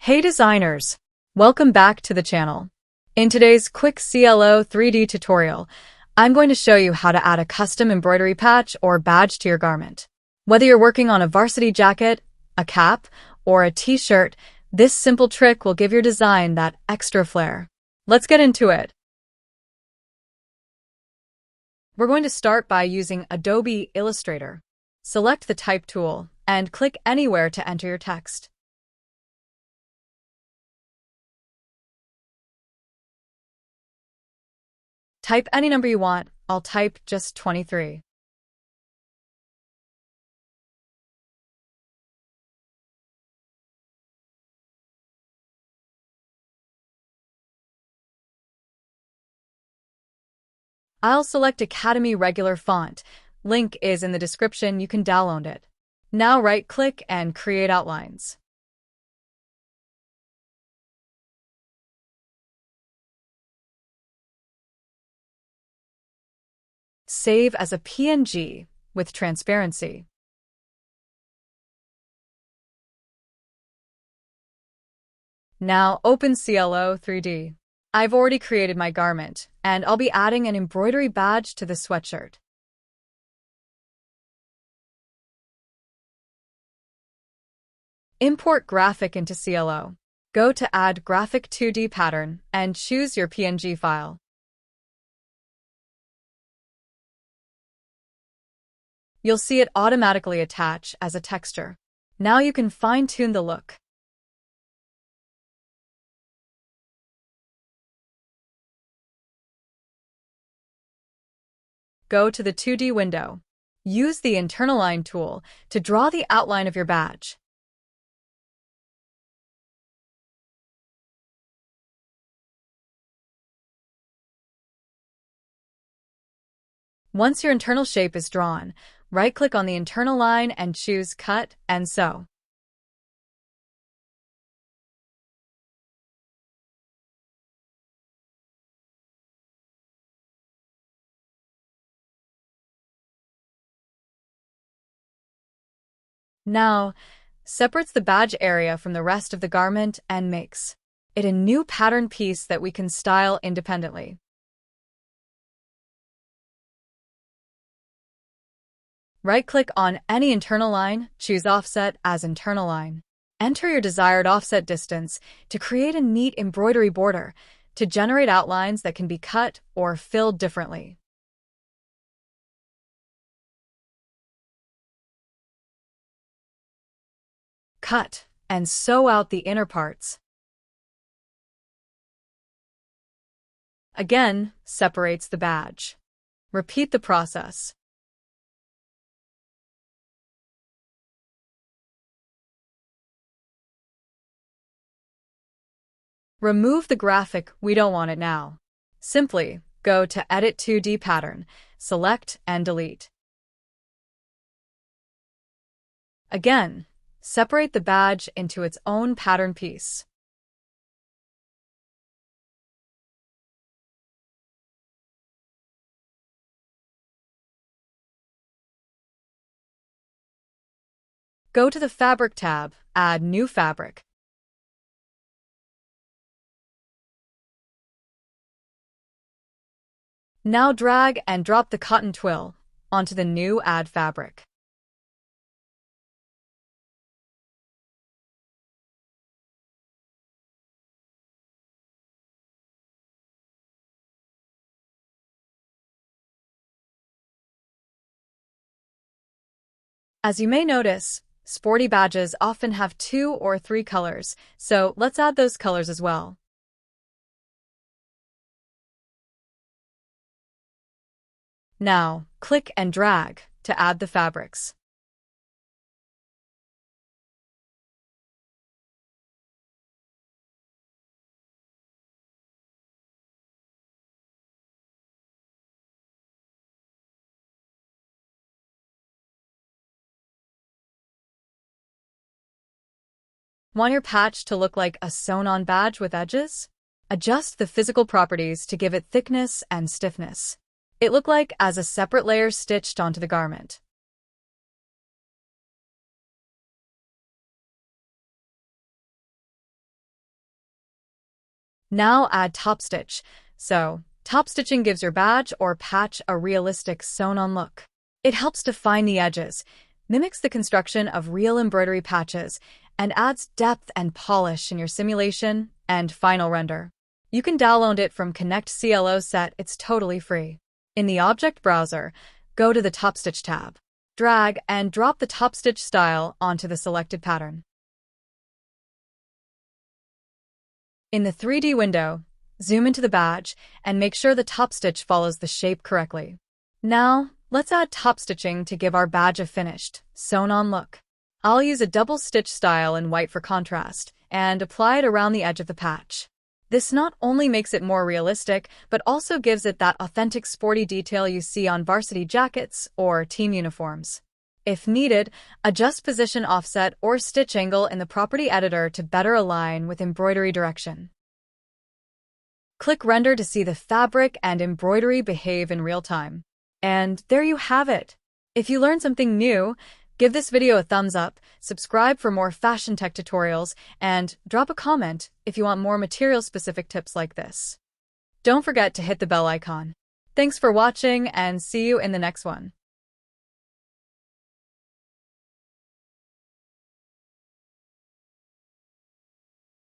Hey designers! Welcome back to the channel. In today's quick CLO3D tutorial, I'm going to show you how to add a custom embroidery patch or badge to your garment. Whether you're working on a varsity jacket, a cap, or a t-shirt, this simple trick will give your design that extra flair. Let's get into it. We're going to start by using Adobe Illustrator. Select the Type tool and click anywhere to enter your text. Type any number you want. I'll type just 23. I'll select Academy Regular Font. Link is in the description, you can download it. Now right-click and create outlines. Save as a PNG with transparency. Now open CLO3D. I've already created my garment, and I'll be adding an embroidery badge to the sweatshirt. Import graphic into CLO. Go to Add Graphic 2D Pattern and choose your PNG file. You'll see it automatically attach as a texture. Now you can fine-tune the look. Go to the 2D window. Use the Internal Line tool to draw the outline of your badge. Once your internal shape is drawn, right-click on the internal line and choose Cut and Sew. Now, separates the badge area from the rest of the garment and makes it a new pattern piece that we can style independently. Right-click on any internal line, choose Offset as internal line. Enter your desired offset distance to create a neat embroidery border to generate outlines that can be cut or filled differently. Cut and sew out the inner parts. Again, separates the badge. Repeat the process. Remove the graphic, we don't want it now. Simply go to Edit 2D Pattern, select and delete. Again, separate the badge into its own pattern piece. Go to the Fabric tab, add New Fabric. Now drag and drop the cotton twill onto the new Add Fabric. As you may notice, sporty badges often have 2 or 3 colors, so let's add those colors as well. Now, click and drag to add the fabrics. Want your patch to look like a sewn-on badge with edges? Adjust the physical properties to give it thickness and stiffness. It looked like as a separate layer stitched onto the garment. Now add top stitch. So, top stitching gives your badge or patch a realistic sewn-on look. It helps define the edges, mimics the construction of real embroidery patches, and adds depth and polish in your simulation and final render. You can download it from Connect CLO Set. It's totally free. In the Object Browser, go to the Top Stitch tab. Drag and drop the top stitch style onto the selected pattern. In the 3D window, zoom into the badge and make sure the top stitch follows the shape correctly. Now, let's add top stitching to give our badge a finished, sewn-on look. I'll use a double stitch style in white for contrast and apply it around the edge of the patch. This not only makes it more realistic, but also gives it that authentic sporty detail you see on varsity jackets or team uniforms. If needed, adjust position offset or stitch angle in the property editor to better align with embroidery direction. Click Render to see the fabric and embroidery behave in real time. And there you have it. If you learned something new, give this video a thumbs up, subscribe for more fashion tech tutorials, and drop a comment if you want more material-specific tips like this. Don't forget to hit the bell icon. Thanks for watching and see you in the next one.